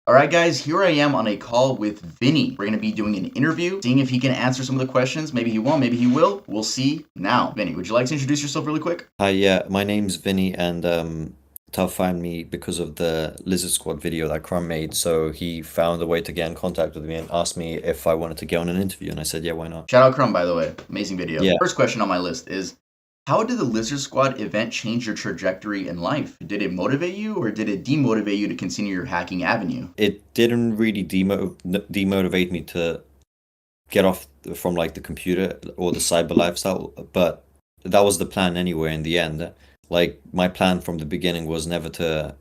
All right, guys, here I am on a call with Vinny. We're going to be doing an interview, seeing if he can answer some of the questions. Maybe he won't, maybe he will. We'll see now. Vinny, would you like to introduce yourself really quick? Hi, yeah, my name's Vinny, and Tuff found me because of the Lizard Squad video that Crumb made. So he found a way to get in contact with me and asked me if I wanted to get on an interview, and I said, yeah, why not? Shout out Crumb, by the way. Amazing video. Yeah, First question on my list is, how did the Lizard Squad event change your trajectory in life? Did it motivate you or did it demotivate you to continue your hacking avenue? it didn't really demotivate me to get off from like the computer or the cyber lifestyle, but that was the plan anyway in the end. Like my plan from the beginning was never to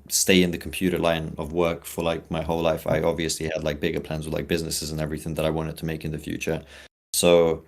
stay in the computer line of work for like my whole life. I obviously had like bigger plans with like businesses and everything that I wanted to make in the future. So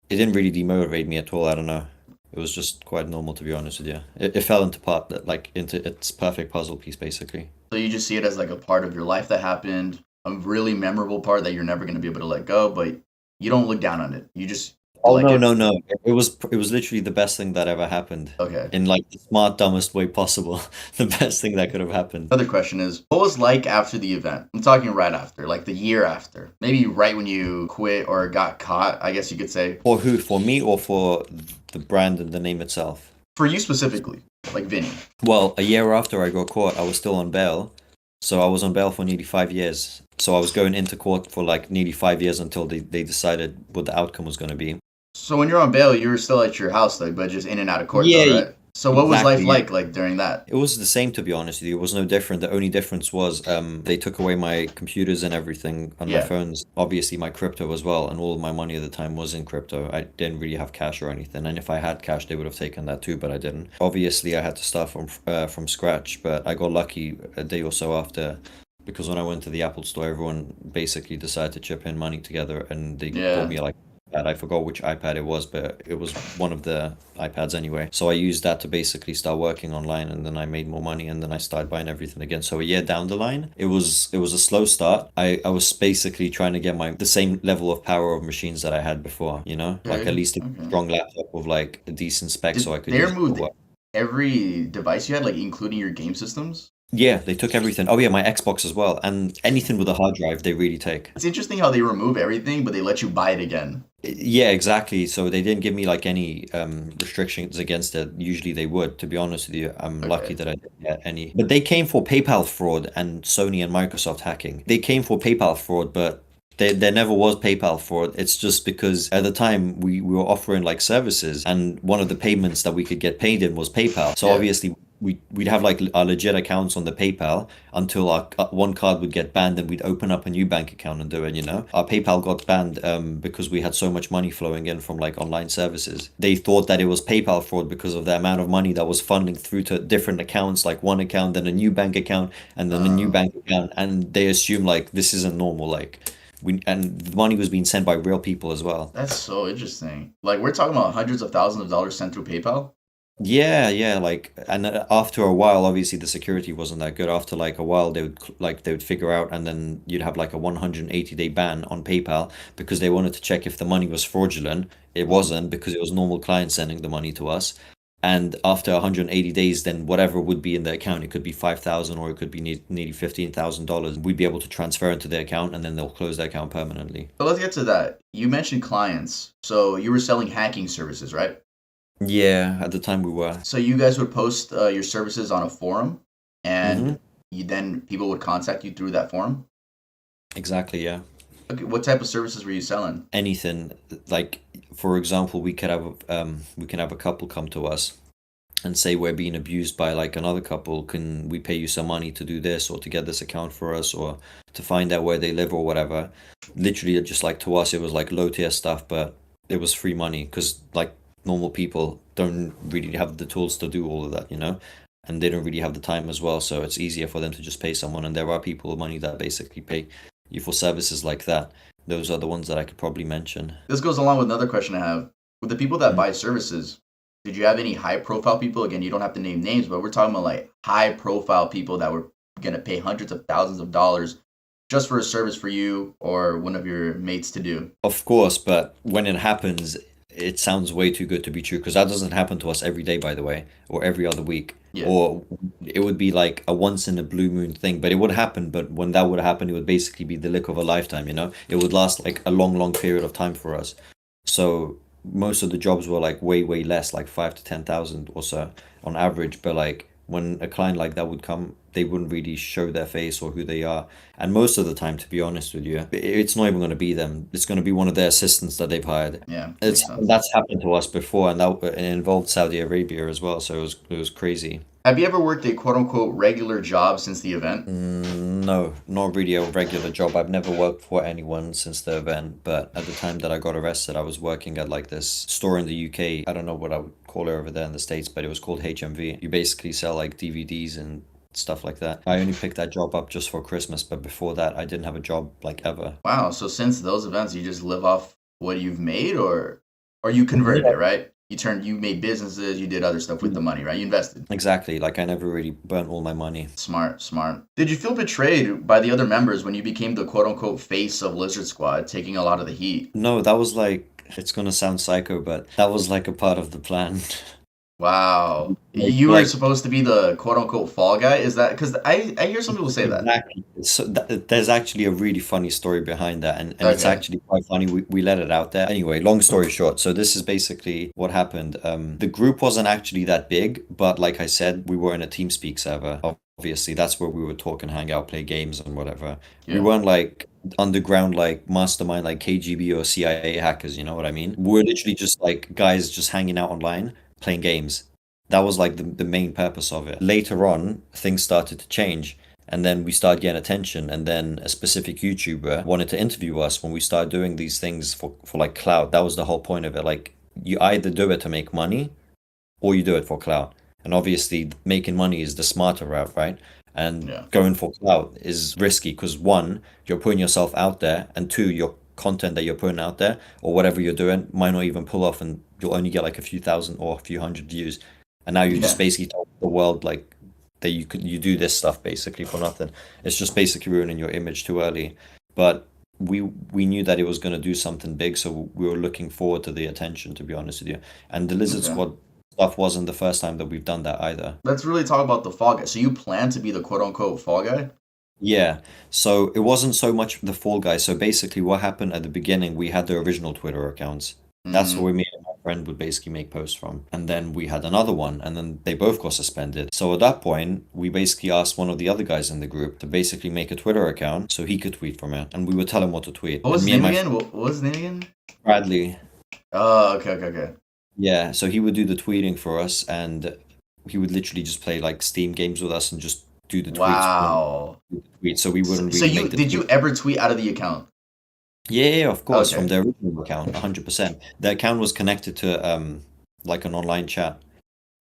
it didn't really demotivate me at all. I don't know. It was just quite normal, to be honest with you. It fell into part, like into its perfect puzzle piece, basically. So you just see it as like a part of your life that happened, a really memorable part that you're never going to be able to let go, but you don't look down on it. You just Oh like no, it. no, no. It was literally the best thing that ever happened Okay. in like the smart, dumbest way possible. The best thing that could have happened. Another question is, what was like after the event? I'm talking right after, like the year after. Maybe right when you quit or got caught, I guess you could say. For who? For me or for the brand and the name itself? For you specifically, like Vinny. Well, a year after I got caught, I was still on bail. So I was on bail for nearly 5 years. So I was going into court for like nearly 5 years until they decided what the outcome was going to be. So when you're on bail, you were still at your house, like, but just in and out of court, though, Yeah, right? So what was life exactly. like during that? It was the same, to be honest with you. It was no different. The only difference was they took away my computers and everything on my Yeah. phones. Obviously, my crypto as well, and all of my money at the time was in crypto. I didn't really have cash or anything, and if I had cash, they would have taken that too, but I didn't. Obviously, I had to start from scratch, but I got lucky a day or so after. Because when I went to the Apple store, everyone basically decided to chip in money together, and they bought Yeah. me like iPad. I forgot which iPad it was, but it was one of the iPads anyway. So I used that to basically start working online, and then I made more money, and then I started buying everything again. So a year down the line, it was a slow start. I was basically trying to get the same level of power of machines that I had before, like Okay. at least a Okay. strong laptop with like a decent spec so Did I could they use it for remove work. every device you had, like including your game systems? Yeah, they took everything. Oh yeah, my Xbox as well, and anything with a hard drive, they really take. It's interesting how they remove everything, but they let you buy it again. Yeah, exactly. So they didn't give me like any restrictions against it. Usually they would, to be honest with you. I'm lucky Okay. that I didn't get any. But they came for PayPal fraud and Sony and Microsoft hacking. They came for PayPal fraud, but there never was PayPal fraud. It's just because at the time we were offering like services, and one of the payments that we could get paid in was PayPal. So Yeah. obviously we'd have like our legit accounts on the PayPal until our one card would get banned, and we'd open up a new bank account and do it. Our PayPal got banned because we had so much money flowing in from like online services. They thought that it was PayPal fraud because of the amount of money that was funding through to different accounts, like one account, then a new bank account, and then a new Um, bank account, and they assume like this isn't normal. Like and the money was being sent by real people as well. that's so interesting. Like we're talking about hundreds of thousands of dollars sent through PayPal. Yeah, yeah, like, and after a while, obviously the security wasn't that good. After like a while, they would figure out, and then you'd have like a 180-day ban on PayPal because they wanted to check if the money was fraudulent. It wasn't, because it was normal clients sending the money to us. And after 180 days, then whatever would be in the account, it could be 5,000 or it could be nearly $15,000. We'd be able to transfer into the account, and then they'll close the account permanently. So let's get to that. You mentioned clients. So you were selling hacking services, right? Yeah, at the time we were. So you guys would post your services on a forum, Hmm. and then people would contact you through that forum. Exactly, yeah. Okay, what type of services were you selling? Anything, like, for example, we can have a couple come to us and say we're being abused by like another couple. Can we pay you some money to do this, or to get this account for us, or to find out where they live or whatever? Literally, just like, to us it was like low tier stuff, but it was free money because like normal people don't really have the tools to do all of that. And they don't really have the time as well, so it's easier for them to just pay someone, and there are people with money that basically pay you for services like that. Those are the ones that I could probably mention. This goes along with another question I have. With the people that buy services, did you have any high profile people? Again, you don't have to name names, but we're talking about like high profile people that were going to pay hundreds of thousands of dollars just for a service for you or one of your mates to do. Of course, but when it happens, it sounds way too good to be true, because that doesn't happen to us every day, by the way, or every other week. Yeah. or it would be like a once in a blue moon thing, but it would happen. But when that would happen, it would basically be the lick of a lifetime, you know? It would last like a long, long period of time for us. So most of the jobs were like way, way less, like 5 to 10,000 or so on average. But like when a client like that would come, they wouldn't really show their face or who they are. And most of the time, to be honest with you, it's not even going to be them. It's going to be one of their assistants that they've hired. Yeah. It's Makes sense. that's happened to us before, and that it involved Saudi Arabia as well. So it was crazy. Have you ever worked a quote unquote regular job since the event? No, not really a regular job. I've never worked for anyone since the event, but at the time that I got arrested, I was working at like this store in the UK. I don't know what I would call it over there in the States, but it was called HMV. You basically sell like DVDs and stuff like that. I only picked that job up just for Christmas, but before that, I didn't have a job like ever. Wow. So since those events, you just live off what you've made, or you converted Yeah. it, right? You made businesses, you did other stuff with the money, right? You invested. Exactly. Like I never really burnt all my money. Smart, smart. Did you feel betrayed by the other members when you became the quote unquote face of Lizard Squad, taking a lot of the heat? No, that was like, it's gonna sound psycho, but that was like a part of the plan. Wow. Like, You were like supposed to be the quote unquote fall guy? Is that because I hear some people say that? exactly. So there's actually a really funny story behind that, and it's Okay. actually quite funny. We let it out there. Anyway, long story short, so this is basically what happened. The group wasn't actually that big, but like I said, we were in a TeamSpeak server. Obviously, that's where we would talk and hang out, play games and whatever. We Yeah. weren't like underground, like mastermind, like KGB or CIA hackers, you know what I mean? We're literally just like guys just hanging out online, playing games. That was like the main purpose of it. Later on, things started to change. And then we started getting attention. And then a specific YouTuber wanted to interview us when we started doing these things for like clout. That was the whole point of it. Like, you either do it to make money or you do it for clout. And obviously, making money is the smarter route, right? And Yeah. going for clout is risky because one, you're putting yourself out there, and two, your content that you're putting out there or whatever you're doing might not even pull off, and you'll only get like a few thousand or a few hundred views. And now you just Yeah. basically told the world like that you do this stuff basically for nothing. It's just basically ruining your image too early. But we knew that it was going to do something big, so we were looking forward to the attention, to be honest with you. And the Lizard Okay. Squad stuff wasn't the first time that we've done that either. Let's really talk about the fall guy. So you plan to be the quote unquote fall guy? Yeah, so it wasn't so much the Fall Guy. So basically, what happened at the beginning, we had the original Twitter accounts. That's Mm-hmm. where me and my friend would basically make posts from. And then we had another one, and then they both got suspended. So at that point, we basically asked one of the other guys in the group to basically make a Twitter account so he could tweet from it, and we would tell him what to tweet. What was And his me and name my again? What was his name again? Bradley, Oh, okay, okay, okay. yeah, so he would do the tweeting for us, and he would literally just play like Steam games with us and just do the tweets when Wow. we tweet, so we So, wouldn't so really you make the did you tweet. ever tweet out of the account? Yeah, yeah, of course, from Okay. the original account, 100%. The account was connected to like an online chat.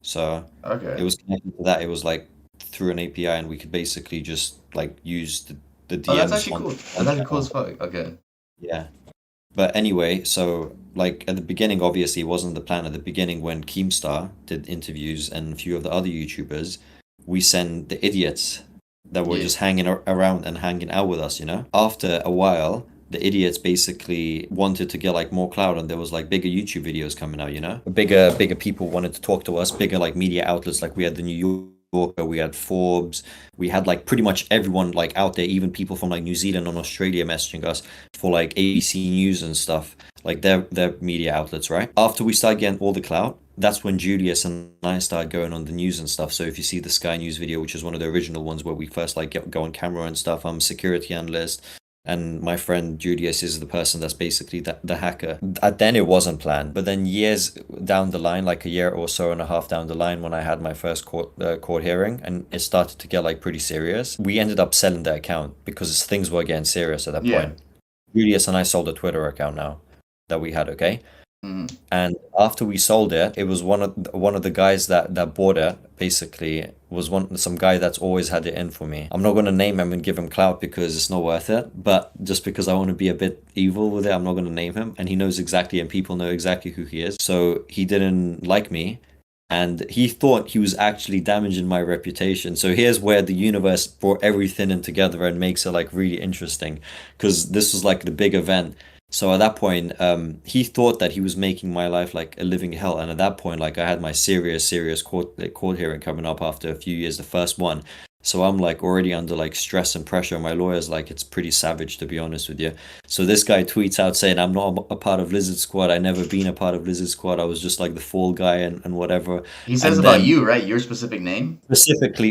So it Okay. was connected to that. It was like through an API, and we could basically just like use the Oh, that's DMs actually on cool. on That's actually cool channel. as fuck. Okay. Yeah. But anyway, so like at the beginning, obviously it wasn't the plan. At the beginning, when Keemstar did interviews and a few of the other YouTubers, we sent the idiots that were Yeah. just hanging around and hanging out with us, you know? After a while, the idiots basically wanted to get like more clout, and there was like bigger YouTube videos coming out, you know? Bigger people wanted to talk to us, bigger like media outlets, like we had the New Yorker, we had Forbes, we had like pretty much everyone like out there, even people from like New Zealand and Australia messaging us for like ABC News and stuff, like their media outlets, right? After we started getting all the clout, that's when Julius and I started going on the news and stuff. So if you see the Sky News video, which is one of the original ones where we first like go on camera and stuff, I'm a security analyst, and my friend Julius is the person that's basically the hacker. Then it wasn't planned, but then years down the line, like a year or so and a half down the line, when I had my first court hearing and it started to get like pretty serious, we ended up selling the account because things were getting serious at that Yeah. point. Julius and I sold a Twitter account now that we had, okay? Mm-hmm. And after we sold it, it was one of the guys that bought it. Basically, was some guy that's always had it in for me. I'm not gonna name him and give him clout because it's not worth it. But just because I want to be a bit evil with it, I'm not gonna name him. And he knows exactly, and people know exactly who he is. So he didn't like me, and he thought he was actually damaging my reputation. So here's where the universe brought everything in together and makes it like really interesting, because this was like the big event. So at that point, he thought that he was making my life like a living hell. And at that point, like I had my serious court hearing coming up after a few years, the first one. So I'm like already under like stress and pressure. My lawyer's like, it's pretty savage to be honest with you. So this guy tweets out saying, I'm not a part of Lizard Squad. I never been a part of Lizard Squad. I was just like the fall guy and whatever. He says And about then you, right? Your specific name.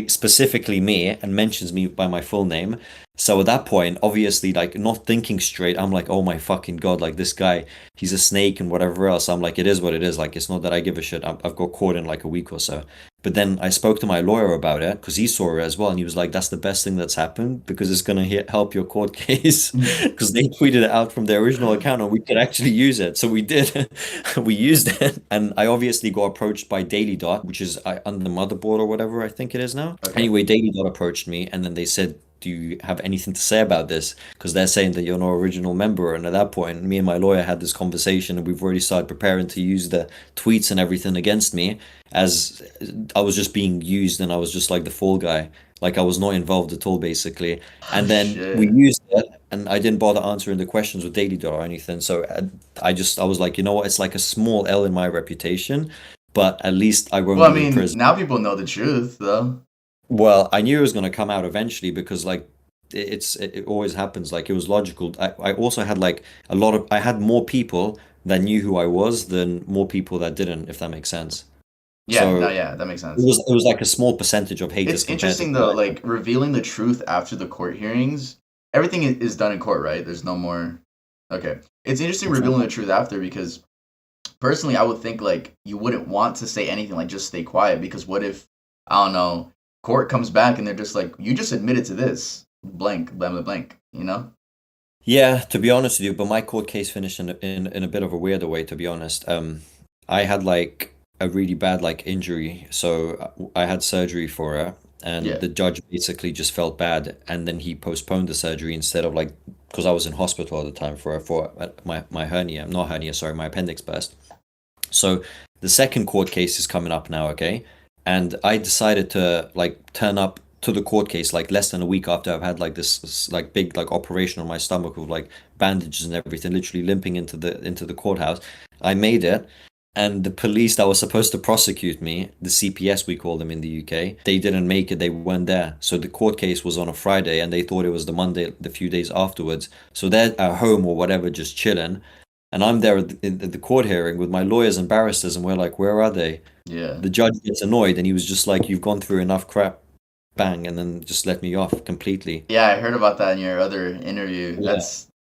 specifically me and mentions me by my full name. So at that point, obviously, like not thinking straight, I'm like, oh my fucking god, like this guy, he's a snake and whatever else. I'm like, it is what it is. Like, it's not that I give a shit. I've got caught in like a week or so. But then I spoke to my lawyer about it because he saw it as well, and he was like, that's the best thing that's happened because it's gonna help your court case because they tweeted it out from their original account and we could actually use it. So we did. We used it, and I obviously got approached by Daily Dot, which is under Motherboard or whatever I think it is now. Okay. Anyway, Daily Dot approached me, and then they said, do you have anything to say about this? Because they're saying that you're no original member. And at that point, me and my lawyer had this conversation, and we've already started preparing to use the tweets and everything against me, as I was just being used and I was just like the fall guy. Like I was not involved at all, basically. Oh And then we shit. used it, and I didn't bother answering the questions with Daily Dot or anything. So I was like, you know what? It's like a small L in my reputation, but at least I won't Well, I be in mean, prison. now people know the truth, though. Well, I knew it was going to come out eventually because like it always happens. Like it was logical. I also had like I had more people that knew who I was than more people that didn't, if that makes sense. Yeah, no, So yeah, that makes it sense. was like a small percentage of It's haters compared to interesting who though, I am. like revealing the truth after the court hearings. Everything is done in court, right? There's no more. Okay, it's interesting What's that? revealing the truth after because personally, I would think like you wouldn't want to say anything, like just stay quiet because what if I don't know, court comes back and they're just like you just admitted to this blank, blah blah blank, you know? Yeah, to be honest with you, but my court case finished in a bit of a weirder way, to be honest. I had like a really bad like injury, so I had surgery for it, and Yeah, the judge basically just felt bad, and then he postponed the surgery instead of like because I was in hospital at the time for my hernia, not hernia, sorry, my appendix burst. So the second court case is coming up now, okay? And I decided to like turn up to the court case like less than a week after I've had like this like big like operation on my stomach with like bandages and everything, literally limping into the courthouse. I made it, and the police that was supposed to prosecute me, the CPS we call them in the UK, they didn't make it. They weren't there. So the court case was on a Friday, and they thought it was the Monday, the few days afterwards. So they're at home or whatever, just chilling. And I'm there at the court hearing with my lawyers and barristers, and we're like, where are they? yeah, The judge gets annoyed, and he was just like, you've gone through enough crap, bang, and then just let me off completely. yeah. I heard about that in your other interview. Yeah.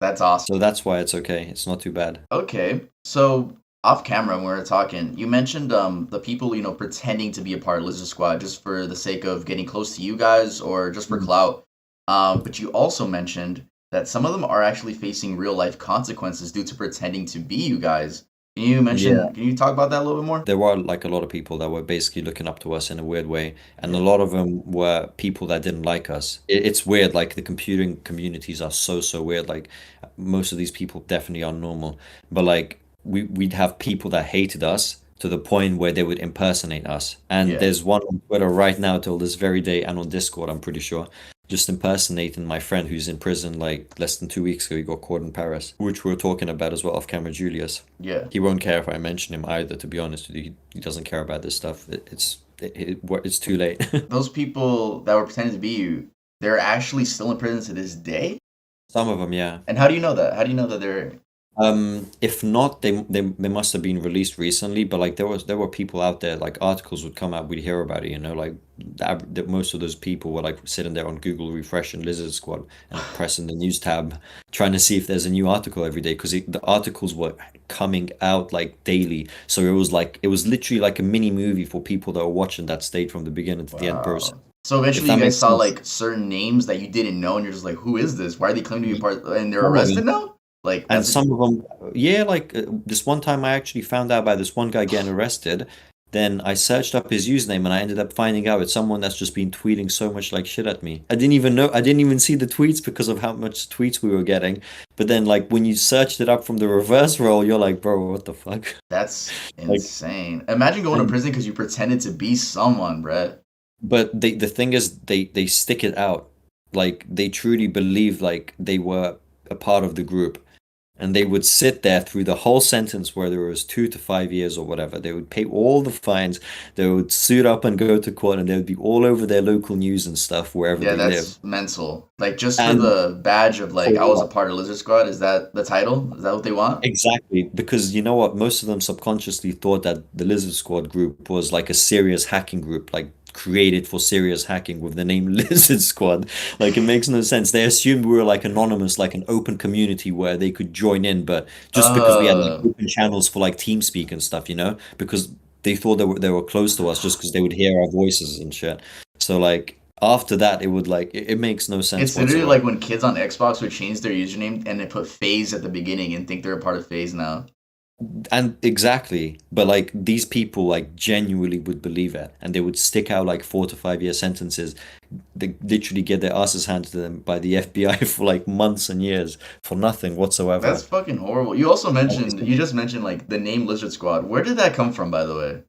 That's awesome. So that's why it's okay. It's not too bad. Okay, so off camera when we were talking, you mentioned the people pretending to be a part of Lizard Squad just for the sake of getting close to you guys or just for Mm. clout. But you also mentioned that some of them are actually facing real life consequences due to pretending to be you guys. Yeah. Can you talk about that a little bit more? There were like a lot of people that were basically looking up to us in a weird way, and a lot of them were people that didn't like us. It's weird, like the computing communities are so weird. Like most of these people definitely are normal, but like we'd have people that hated us to the point where they would impersonate us. And Yeah. there's one on Twitter right now till this very day, and on Discord, I'm pretty sure, just impersonating my friend who's in prison like less than 2 weeks ago. He got caught in Paris, which we were talking about as well off camera, Julius. Yeah. He won't care if I mention him either, to be honest with you. He doesn't care about this stuff. It's too late. Those people that were pretending to be you, they're actually still in prison to this day? Some of them, yeah. And how do you know that? How do you know that they're If not, they must have been released recently. But like there were people out there, like articles would come out, we'd hear about it. Like most of those people were like sitting there on Google refreshing Lizard Squad and pressing the news tab, trying to see if there's a new article every day because the articles were coming out like daily. So it was literally like a mini movie for people that were watching that stayed from the beginning to the end person. Wow. So If eventually that you guys makes saw sense. like certain names that you didn't know and you're just like, who is this? Why are they claiming to be part and they're Some of arrested them. now? Like And that's some of them, yeah, like this one time I actually found out about this one guy getting arrested. Then I searched up his username and I ended up finding out it's someone that's just been tweeting so much like shit at me. I didn't even see the tweets because of how much tweets we were getting. But then like when you searched it up from the reverse roll, you're like, bro, what the fuck? that's Like, insane. Imagine going to and prison because you pretended to be someone, Brett. but the thing is they stick it out. Like they truly believe like they were a part of the group. and they would sit there through the whole sentence where there was 2 to 5 years or whatever. They would pay all the fines. They would suit up and go to court, and they would be all over their local news and stuff wherever Yeah, they live. that's mental. Like just for And the badge of like for I was a what? part of Lizard Squad, is that the title? Is that what they want? Exactly, because you know what? Most of them subconsciously thought that the Lizard Squad group was like a serious hacking group, like created for serious hacking with the name Lizard Squad. Like it makes no sense. They assumed we were like anonymous, like an open community where they could join in, but just because we had like Uh, open channels for like TeamSpeak and stuff, because they thought they were close to us just because they would hear our voices and shit. So like after that, it would like it makes no sense it's literally like whatsoever. when kids on Xbox would change their username and they put Phase at the beginning and think they're a part of Phase now. And exactly, but like these people like genuinely would believe it, and they would stick out like 4 to 5 year sentences. They literally get their asses handed to them by the FBI for like months and years for nothing That's whatsoever. fucking horrible. Like, it's- You just mentioned like the name Lizard Squad. Where did that come from, by the way?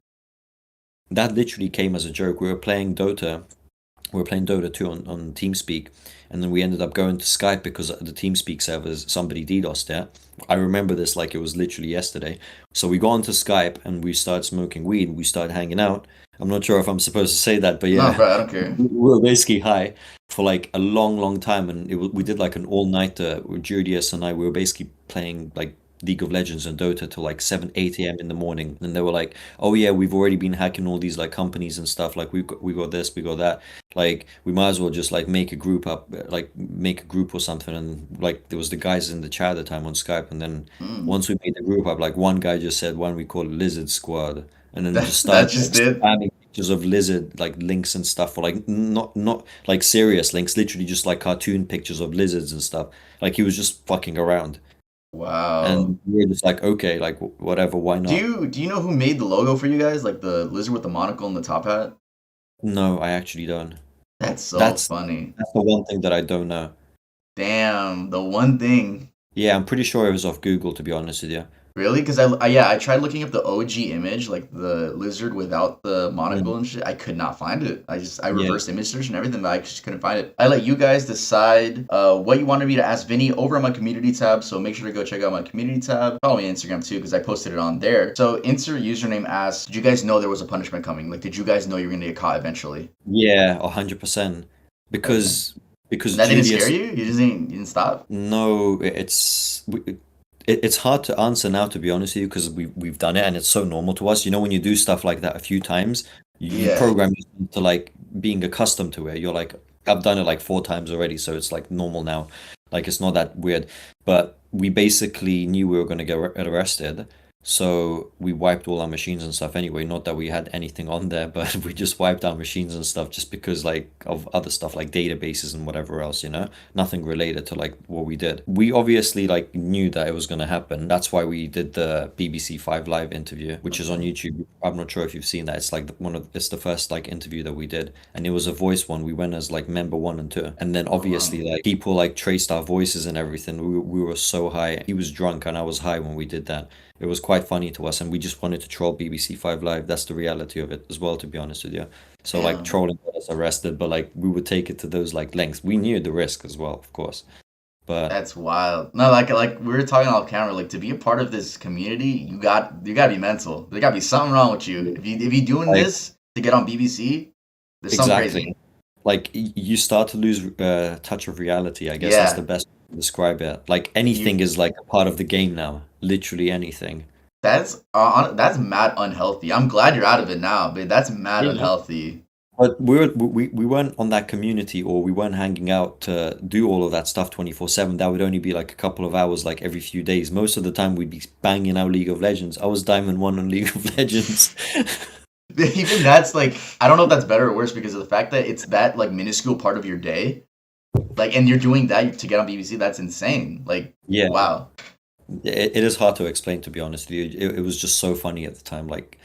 that literally came as a joke. We were playing Dota 2 on TeamSpeak, and then we ended up going to Skype because the TeamSpeak servers, somebody DDoSed it. I remember this like it was literally yesterday. So we got onto Skype and we started smoking weed. We started hanging out. I'm not sure if I'm supposed to say that, but No, yeah, bro, I don't care. we were basically high for like a long, long time, and we did like an all-nighter. Julius and I, we were basically playing like League of Legends and Dota till like 7, 8 a.m. in the morning. And they were like, "Oh yeah, we've already been hacking all these like companies and stuff. Like we got this, we got that. Like we might as well just like make a group up, like make a group or something." And like there was the guys in the chat at the time on Skype, and then Mm. once we made the group up, like one guy just said, "Why don't we call it Lizard Squad?" And then just That's started just like it. spamming pictures of lizard like links and stuff, or like not like serious links, literally just like cartoon pictures of lizards and stuff. Like he was just fucking around, Wow. and we were just like, okay, like whatever, why not? Do you know who made the logo for you guys? Like the lizard with the monocle and the top hat? No, I actually don't. That's so That's funny. that's the one thing that I don't know. Damn, the one thing. Yeah, I'm pretty sure it was off Google, to be honest with you. Really? Because yeah, I tried looking up the OG image, like the lizard without the Mm, monocle and shit. I could not find it. I yeah. reversed image search and everything, but I just couldn't find it. I let you guys decide what you wanted me to ask Vinny over on my community tab. So make sure to go check out my community tab. Follow me on Instagram too, because I posted it on there. So insert username asks, did you guys know there was a punishment coming? Like, did you guys know you were gonna get caught eventually? Yeah, 100%. Okay. Because That didn't scare Julius, you? You didn't stop? no, it's hard to answer now, to be honest with you, because we've done it and it's so normal to us. You know, when you do stuff like that a few times, you Yeah. program yourself to like being accustomed to it. You're like, I've done it like 4 times already, so it's like normal now. Like it's not that weird. But we basically knew we were going to get arrested, so we wiped all our machines and stuff anyway. Not that we had anything on there, but we just wiped our machines and stuff just because like of other stuff like databases and whatever else, nothing related to like what we did. We obviously like knew that it was going to happen. That's why we did the BBC 5 Live interview, which is on Okay. YouTube. I'm not sure if you've seen that. It's like it's the first like interview that we did, and it was a voice one. We went as like member 1 and 2, and then Oh wow. obviously like people like traced our voices and everything. We were so high. He was drunk and I was high when we did that. It was quite funny to us, and we just wanted to troll BBC 5 Live. That's the reality of it as well, to be honest with you. So like Damn. trolling got us arrested, but like we would take it to those like lengths. We knew the risk as well, of course. But That's wild. No, like we were talking off camera, like to be a part of this community, you gotta be mental. There gotta be something wrong with you. If you doing like this to get on BBC, there's something crazy. exactly, like you start to lose touch of reality. I guess that's the Yeah. best way to describe it. Like You anything is like a part of the game now. Literally anything. that's mad unhealthy. I'm glad you're out of it now, but that's mad Yeah. unhealthy. But we weren't on that community, or we weren't hanging out to do all of that stuff 24/7. That would only be like a couple of hours, like every few days. Most of the time, we'd be banging out League of Legends. I was Diamond 1 on League of Legends. Even that's like I don't know if that's better or worse because of the fact that it's that like minuscule part of your day. Like and you're doing that to get on BBC, that's insane. Like Yeah, wow. it is hard to explain, to be honest with you. It was just so funny at the time. Like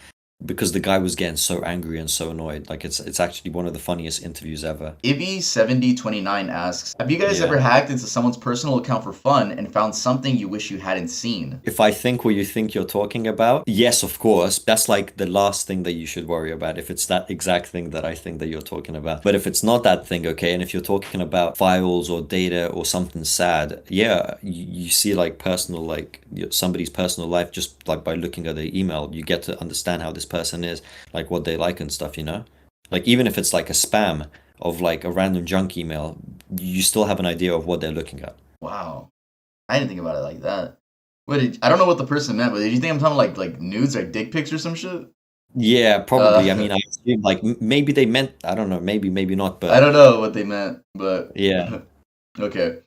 because the guy was getting so angry and so annoyed. Like it's actually one of the funniest interviews ever. Ibby7029 asks, have you guys ever Yeah. hacked into someone's personal account for fun and found something you wish you hadn't seen? If I think what you think you're talking about, yes, of course. That's like the last thing that you should worry about if it's that exact thing that I think that you're talking about. But if it's not that thing, okay, and if you're talking about files or data or something sad, yeah, you see like personal, like somebody's personal life just like by looking at their email, you get to understand how this person is, like what they like and stuff, you know? Like even if it's like a spam of like a random junk email, you still have an idea of what they're looking at. Wow. I didn't think about it like that. I don't know what the person meant, but did you think I'm talking like nudes or dick pics or some shit? Yeah, probably. I Uh, mean, I assume like maybe they meant, I don't know, maybe not, I but don't know what they meant, but yeah. okay.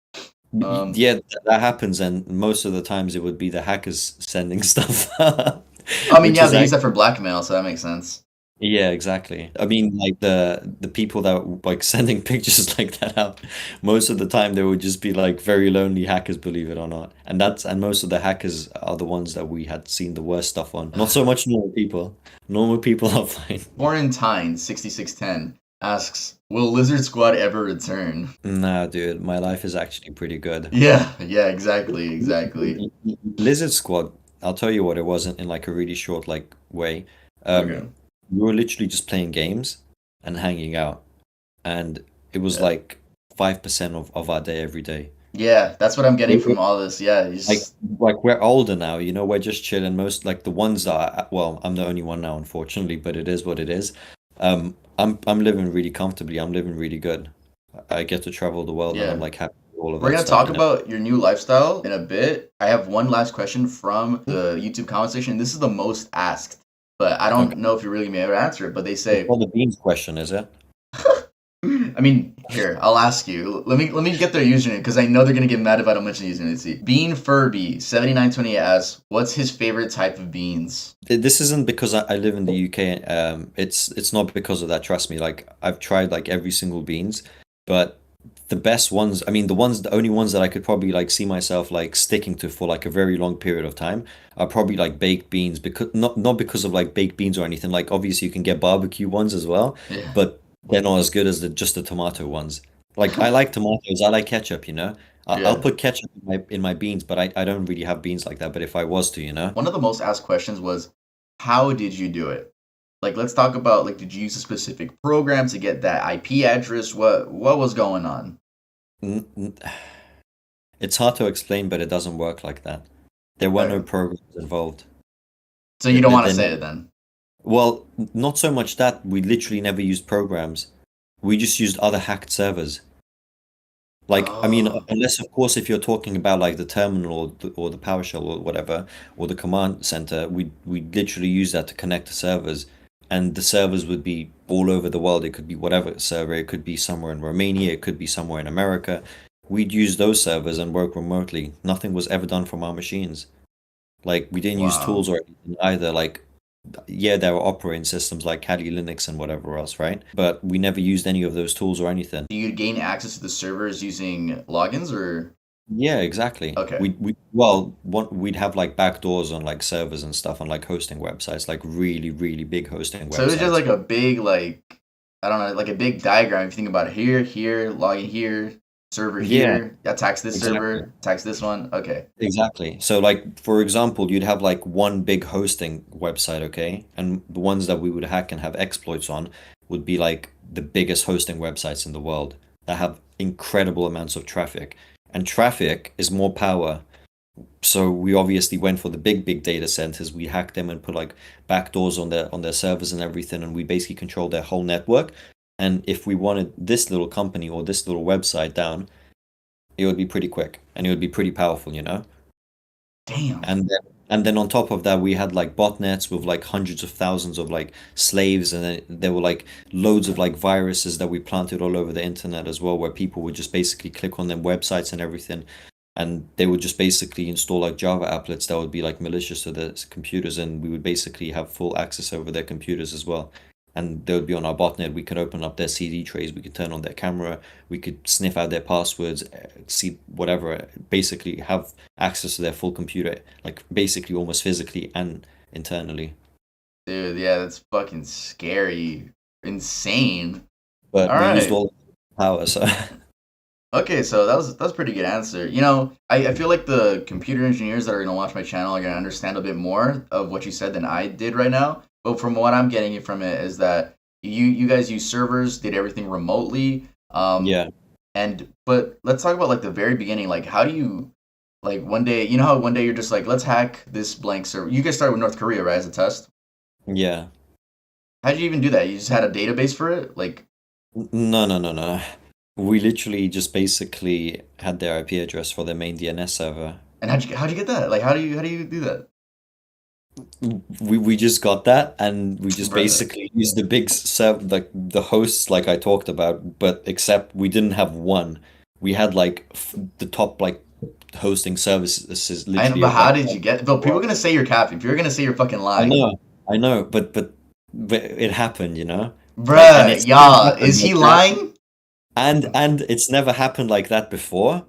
Um, Yeah, that happens, and most of the times it would be the hackers sending stuff, I mean, which yeah, is they use that actually, for blackmail, so that makes sense. yeah, exactly. I mean, like the people that like sending pictures like that out, most of the time they would just be like very lonely hackers, believe it or not. And most of the hackers are the ones that we had seen the worst stuff on. Not so much normal people. Normal people are fine. Quarantine6610 asks, will Lizard Squad ever return? Nah, dude, my life is actually pretty good. Yeah, yeah, exactly, exactly. Lizard Squad, I'll tell you what it was in like a really short like way. Okay. We were literally just playing games and hanging out, and it was Yeah. like 5% of our day every day. Yeah, that's what I'm getting It was from all this. Yeah, like we're older now, you know, we're just chilling. Most like the ones that well, I'm the only one now, unfortunately, but it is what it is. I'm living really comfortably. I'm living really good. I get to travel the world, and I'm yeah. like happy with all of We're that gonna stuff, talk you know. about your new lifestyle in a bit. I have one last question from the YouTube comment section. This is the most asked, but I don't Okay. know if you're really gonna be able to answer it. But they It's say, not the beans question, is it? I mean, here, I'll ask you. Let me get their username because I know they're gonna get mad if I don't mention the username. Let's see. Bean Furby 7928 asks, what's his favorite type of beans? This isn't because I live in the UK. It's not because of that. Trust me. Like I've tried like every single beans, but the best ones. I mean, the only ones that I could probably like see myself like sticking to for like a very long period of time are probably like baked beans because not because of like baked beans or anything. Like obviously you can get barbecue ones as well, Yeah, but they're not as good as the tomato ones. Like I like tomatoes. I like ketchup. You know, I'll yeah. put ketchup in my beans, but I don't really have beans like that. But if I was to, you know. One of the most asked questions was, how did you do it? Like, let's talk about like, did you use a specific program to get that IP address? What was going on? N- n- It's hard to explain, but it doesn't work like that. There were no Okay. programs involved. So you don't want to They're say not, it then. well, not so much that we literally never used programs. We just used other hacked servers. Like, I mean, Oh, unless of course if you're talking about like the terminal or the PowerShell or whatever, or the command center, we literally use that to connect to servers, and the servers would be all over the world. It could be whatever server. It could be somewhere in Romania. It could be somewhere in America. We'd use those servers and work remotely. Nothing was ever done from our machines. Like we didn't use wow. tools or anything either. Like yeah, there were operating systems like Kali Linux and whatever else, right? But we never used any of those tools or anything. Do you gain access to the servers using logins or? Yeah, exactly. Okay. We well, we'd have like backdoors on like servers and stuff on like hosting websites, like really, really big hosting So it was just websites. like a big like, I don't know, like a big diagram. If you think about it, here, login here, server Yeah, here, attacks this exactly. server, attacks this one. Okay. Exactly. So like for example, you'd have like one big hosting website, okay? And the ones that we would hack and have exploits on would be like the biggest hosting websites in the world that have incredible amounts of traffic. And traffic is more power. So we obviously went for the big data centers. We hacked them and put like backdoors on their servers and everything, and we basically controlled their whole network. And if we wanted this little company or this little website down, it would be pretty quick and it would be pretty powerful, you know? Damn. And then on top of that, we had like botnets with like hundreds of thousands of like slaves, and then there were like loads of like viruses that we planted all over the internet as well, where people would just basically click on them websites and everything, and they would just basically install like Java applets that would be like malicious to their computers, and we would basically have full access over their computers as well. And they would be on our botnet. We could open up their CD trays. We could turn on their camera. We could sniff out their passwords, see whatever. Basically, have access to their full computer, like basically almost physically and internally. Dude, yeah, that's fucking scary. Insane. But All we used right. all the power, so Okay, so that's a pretty good answer. I feel like the computer engineers that are gonna watch my channel are gonna understand a bit more of what you said than I did right now. But from what I'm getting from it is that you guys use servers, did everything remotely. yeah, But let's talk about like the very beginning. Like how do you like one day, you know how one day you're just like, let's hack this blank server. You guys started with North Korea, right, as a test? yeah. How did you even do that? You just had a database for it? Like, No, no, no, no. We literally just basically had their IP address for their main DNS server. and how'd you get that? Like how do you do that? We just got that, and we just Bruh. basically used the big server, like the hosts, like I talked about, but except we didn't have one. We had like the top like hosting services I know, literally but of how like did you get? But people are gonna say you're capping. People are gonna say you're fucking I lying, know, I know, but it happened, you know? Like, and bruh. it's never Y'all, happened is he like that. lying, And it's never happened like that before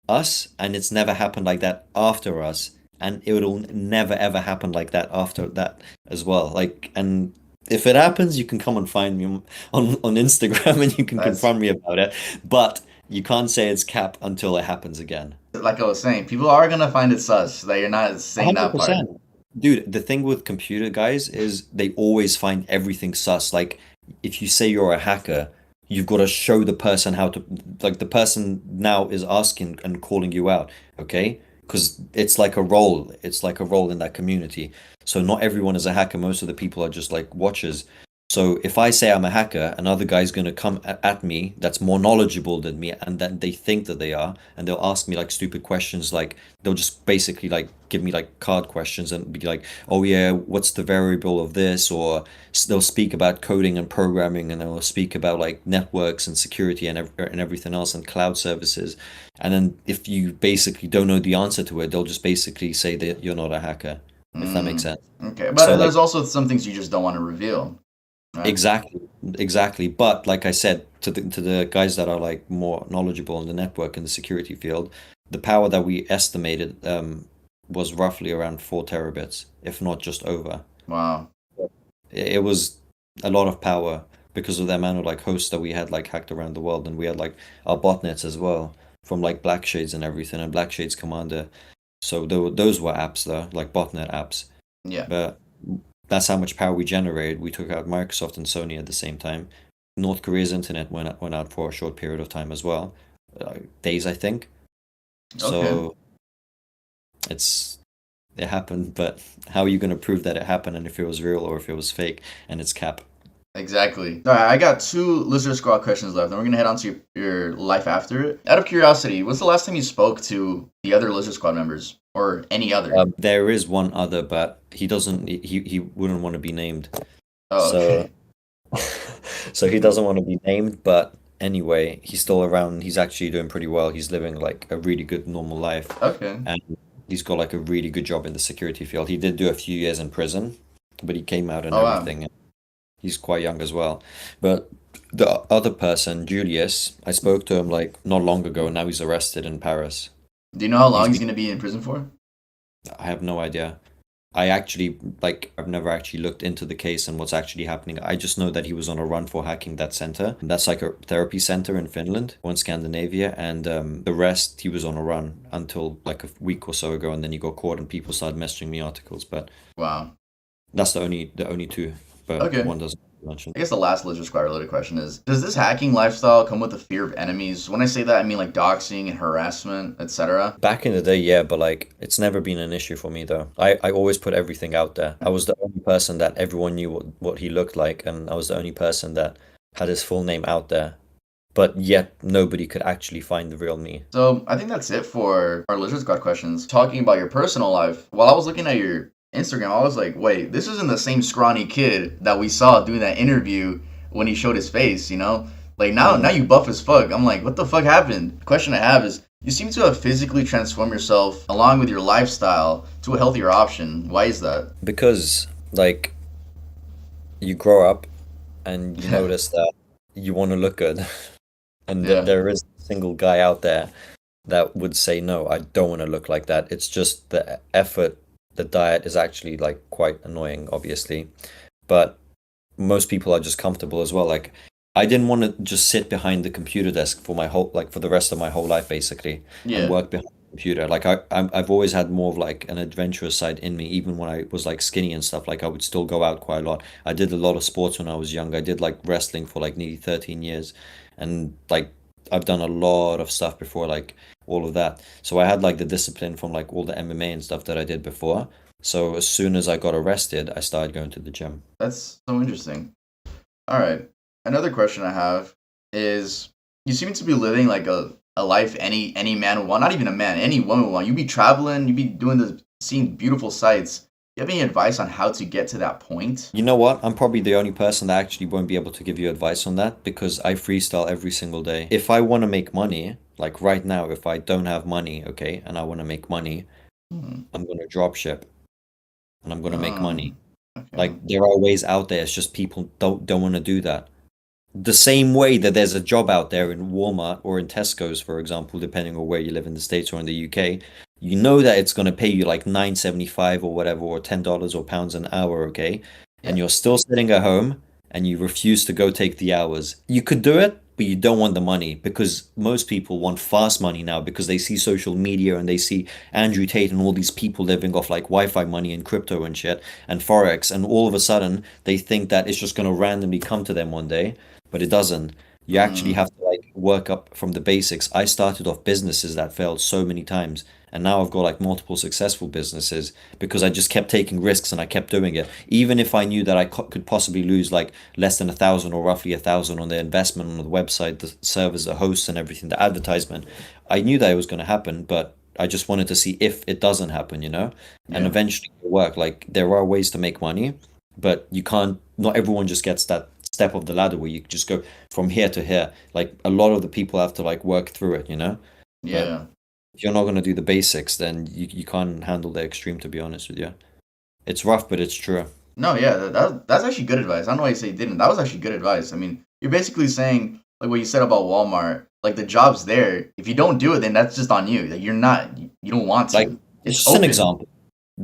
us, and it's never happened like that after us, and it will never ever happen like that after that as well. Like, and if it happens, you can come and find me on Instagram and you can That's confront me about it. But you can't say it's cap until it happens again. like I was saying. People are gonna find it sus that you're not saying that part. 100%. Dude, the thing with computer guys is they always find everything sus. Like, if you say you're a hacker, you've got to show the person how to, like, the person now is asking and calling you out, okay? Because it's like a role. It's like a role in that community. So not everyone is a hacker. Most of the people are just like watchers. So if I say I'm a hacker, another guy's going to come at me that's more knowledgeable than me and that they think that they are, and they'll ask me like stupid questions like they'll just basically like give me like card questions and be like, oh yeah, what's the variable of this? Or they'll speak about coding and programming, and they'll speak about like networks and security and everything else and cloud services. And then if you basically don't know the answer to it, they'll just basically say that you're not a hacker, if that makes Mm, sense. okay, So but like there's also some things you just don't want to reveal, right? exactly, exactly. But like I said, to the guys that are like more knowledgeable in the network and the security field, the power that we estimated was roughly around 4 terabits, if not just over. Wow. It was a lot of power because of the amount of like hosts that we had like hacked around the world, and we had like our botnets as well from like Blackshades and everything, and Blackshades Commander. So those were apps though, like botnet apps. Yeah. But that's how much power we generated. We took out Microsoft and Sony at the same time. North Korea's internet went out for a short period of time as well, days I think. Okay. So it's it happened, but how are you going to prove that it happened and if it was real or if it was fake and it's cap? Exactly. All right, I got two listener squad questions left, and we're gonna head on to your life after it. Out of curiosity, when's the last time you spoke to the other lizard squad members or any other? There is one other, but he doesn't. He wouldn't want to be named. Oh, So okay. so he doesn't want to be named. But anyway, he's still around. He's actually doing pretty well. He's living like a really good normal life, Okay. and he's got like a really good job in the security field. He did do a few years in prison, but he came out and Oh wow. everything. He's quite young as well. But the other person, Julius, I spoke to him like not long ago, and now he's arrested in Paris. Do you know how He's long he's been, gonna be in prison for? I have no idea. I actually like I've never actually looked into the case and what's actually happening. I just know that he was on a run for hacking that center. And that's like a therapy center in Finland or in Scandinavia, and the rest he was on a run until like a week or so ago, and then he got caught and people started messaging me articles. But Wow. that's the only two, but Okay. one doesn't mention. I guess the last lizard squad related question is: does this hacking lifestyle come with the fear of enemies? When I say that, I mean like doxing and harassment, etc. Back in the day, yeah, but like it's never been an issue for me though. I always put everything out there. I was the only person that everyone knew what he looked like, and I was the only person that had his full name out there. But yet nobody could actually find the real me. So I think that's it for our lizard squad questions. Talking about your personal life, while I was looking at your Instagram, I was like, wait, this isn't the same scrawny kid that we saw doing that interview when he showed his face, you know? Like now Mm. you buff as fuck. I'm like, what the fuck happened? The question I have is, you seem to have physically transformed yourself along with your lifestyle to a healthier option. Why is that? Because like you grow up and you Yeah. notice that you want to look good, and Yeah. there is a single guy out there that would say no, I don't want to look like that. It's just the effort, the diet is actually like quite annoying, obviously. but most people are just comfortable as well. Like I didn't want to just sit behind the computer desk for my whole like for the rest of my whole life basically and Yeah. work behind the computer. Like I've always had more of like an adventurous side in me. Even when I was like skinny and stuff, like I would still go out quite a lot. I did a lot of sports when I was young. I did like wrestling for like nearly 13 years, and like I've done a lot of stuff before, like all of that. So I had like the discipline from like all the MMA and stuff that I did before. So as soon as I got arrested, I started going to the gym. That's so interesting. All right. Another question I have is you seem to be living like a life any man would want, not even a man, any woman would want. You be traveling, you be doing the seeing beautiful sights. Do you have any advice on how to get to that point? You know what? I'm probably the only person that actually won't be able to give you advice on that because I freestyle every single day. If I want to make money, like right now, if I don't have money, okay, and I want to make money, Hmm. I'm gonna drop ship and I'm gonna make money. Okay. Like there are ways out there. It's just people don't want to do that. The same way that there's a job out there in Walmart or in Tesco's, for example, depending on where you live in the States or in the UK, you know that it's going to pay you like 9.75 or whatever, or $10 or pounds an hour, okay? And Yeah. you're still sitting at home and you refuse to go take the hours. You could do it, but you don't want the money because most people want fast money now because they see social media and they see Andrew Tate and all these people living off like Wi-Fi money and crypto and shit and Forex, and all of a sudden they think that it's just going to randomly come to them one day, but it doesn't. You actually Mm, have to like work up from the basics. I started off businesses that failed so many times, and now I've got like multiple successful businesses because I just kept taking risks and I kept doing it. Even if I knew that could possibly lose like less than 1,000 or roughly 1,000 on the investment on the website, the servers, the hosts, and everything, the advertisement, I knew that it was going to happen, but I just wanted to see if it doesn't happen, you know? And yeah. eventually it'll work. Like there are ways to make money, but you can't, not everyone just gets that step of the ladder where you just go from here to here. Like a lot of the people have to like work through it, you know? But Yeah. if you're not going to do the basics, then you can't handle the extreme, to be honest with you. It's rough, but it's true. No, yeah, that's actually good advice. I don't know why you say you didn't. That was actually good advice. I mean, you're basically saying like what you said about Walmart. Like the job's there. If you don't do it, then that's just on you. Like you're not. You don't want Like, to. it's It's just an open. example.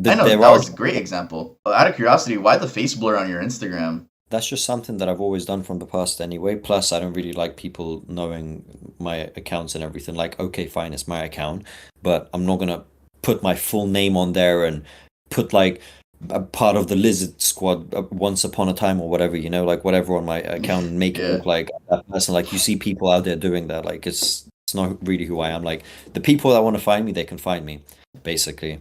I know There that are, was a great example. Out of curiosity, why the face blur on your Instagram? that's just something that I've always done from the past anyway. Plus, I don't really like people knowing my accounts and everything. Like, okay, fine, it's my account, but I'm not gonna put my full name on there and put like a part of the Lizard Squad once upon a time or whatever, you know, like whatever on my account and make it Yeah. look like that person. Like, you see people out there doing that. Like, it's not really who I am. Like, the people that want to find me, they can find me, basically.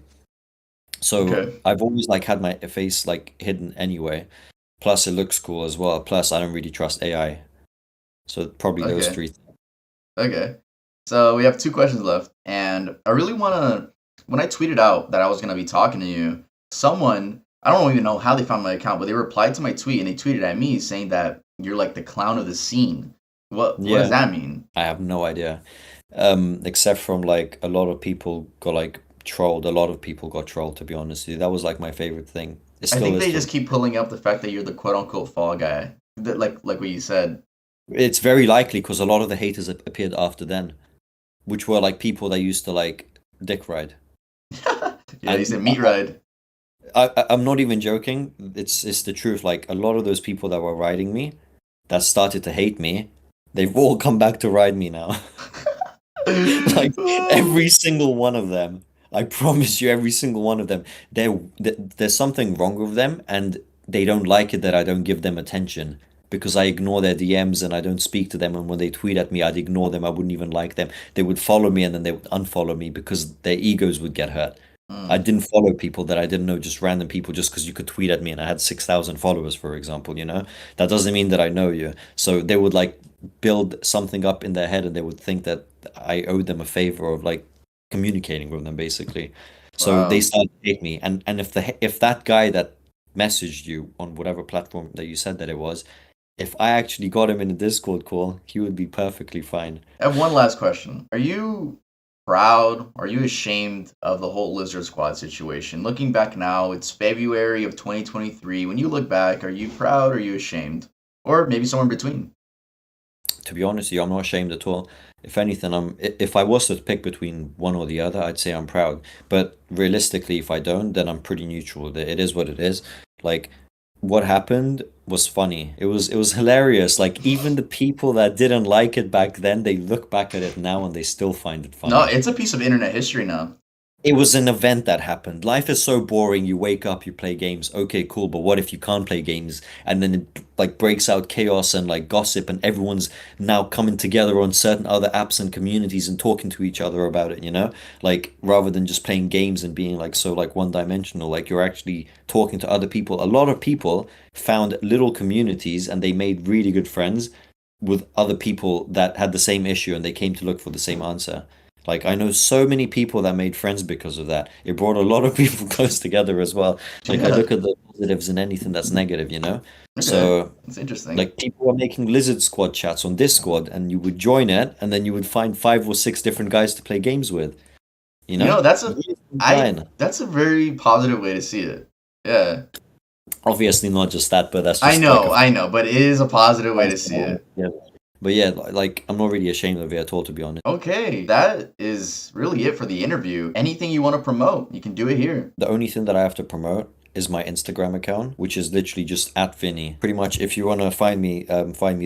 So Okay. I've always like had my face like hidden anyway. Plus, it looks cool as well. Plus, I don't really trust AI. So probably those Okay. three things. Okay. So we have two questions left, and I really want to. When I tweeted out that I was gonna be talking to you, someone I don't even know how they found my account, but they replied to my tweet and they tweeted at me saying that you're like the clown of the scene. What does Yeah, that mean? I have no idea. Except from like a lot of people got like trolled. A lot of people got trolled, to be honest with you. That was like my favorite thing. It I still think is they for just me. keep pulling up the fact that you're the quote unquote fall guy. That like what you said. It's very likely because a lot of the haters appeared after then, which were like people that used to like dick ride. Yeah, you And said meat ride. I'm not even joking. It's the truth. Like a lot of those people that were riding me, that started to hate me, they've all come back to ride me now. Like every single one of them. I promise you, every single one of them. There's something wrong with them, and they don't like it that I don't give them attention because I ignore their DMs and I don't speak to them. And when they tweet at me, I'd ignore them. I wouldn't even like them. They would follow me and then they would unfollow me because their egos would get hurt. I Mm, didn't follow people that I didn't know, just random people, just because you could tweet at me and I had 6,000 followers, for example, you know? That doesn't mean that I know you. So they would like build something up in their head and they would think that I owed them a favor of like communicating with them, basically. So they wow. started to hate me. And if that guy that messaged you on whatever platform that you said that it was, if I actually got him in a Discord call, he would be perfectly fine. I have one last question. Are you proud? Are you ashamed of the whole Lizard Squad situation? Looking back now, it's February of 2023. When you look back, are you proud or are you ashamed? Or maybe somewhere in between? To be honest with you, I'm not ashamed at all. If anything, if I was to pick between one or the other, I'd say I'm proud. But realistically, if I don't, then I'm pretty neutral. It is what it is. Like what happened was funny. It was hilarious. Like even the people that didn't like it back then, they look back at it now and they still find it No, funny. it's a piece of internet history now. It was an event that happened. Life is so boring. You wake up, you play games. Okay, cool. But what if you can't play games? And then it like breaks out chaos and like gossip, and everyone's now coming together on certain other apps and communities and talking to each other about it, you know? Like rather than just playing games and being like so like one dimensional, like you're actually talking to other people. A lot of people found little communities and they made really good friends with other people that had the same issue and they came to look for the same answer. Like I know so many people that made friends because of that. It brought a lot of people close together as well. Like I Yeah. look at the positives in anything that's negative, you know? Okay. So That's interesting. like people are making Lizard Squad chats on Discord and you would join it and then you would find 5 or 6 different guys to play games with, you You know? know, Years down the I line. that's a very positive way to see it. Yeah. Obviously not just that, but that's just like a I know, but it is a positive way to see it. yeah. But yeah, like I'm not really ashamed of it at all, to be honest. Okay, that is really it for the interview. Anything you want to promote, you can do it here. The only thing that I have to promote is my Instagram account, which is literally just at Vinny. Pretty much, if you want to find me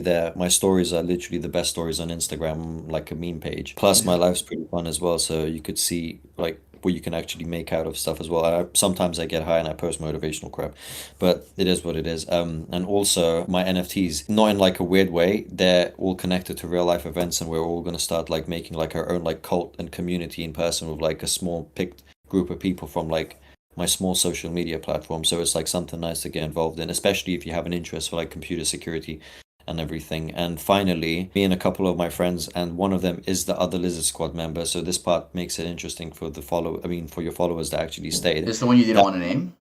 there. My stories are literally the best stories on Instagram, like a meme page. Plus, my life's pretty fun as well, so you could see like what you can actually make out of stuff as well. Sometimes I get high and I post motivational crap, but it is what it is. And also my NFTs, not in like a weird way, they're all connected to real life events, and we're all gonna start like making like our own like cult and community in person with like a small picked group of people from like my small social media platform. So it's like something nice to get involved in, especially if you have an interest for like computer security and everything. And finally, me and a couple of my friends, and one of them is the other Lizard Squad member. So this part makes it interesting for for your followers that actually stayed. It's the one you didn't That want to name?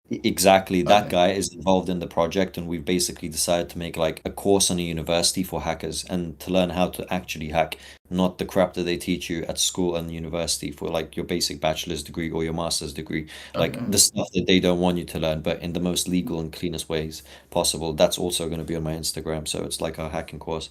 Exactly. That Okay. guy is involved in the project, and we've basically decided to make like a course on a university for hackers and to learn how to actually hack, not the crap that they teach you at school and university for like your basic bachelor's degree or your master's degree, like Okay. the stuff that they don't want you to learn, but in the most legal and cleanest ways possible. That's also going to be on my Instagram. So it's like a hacking course.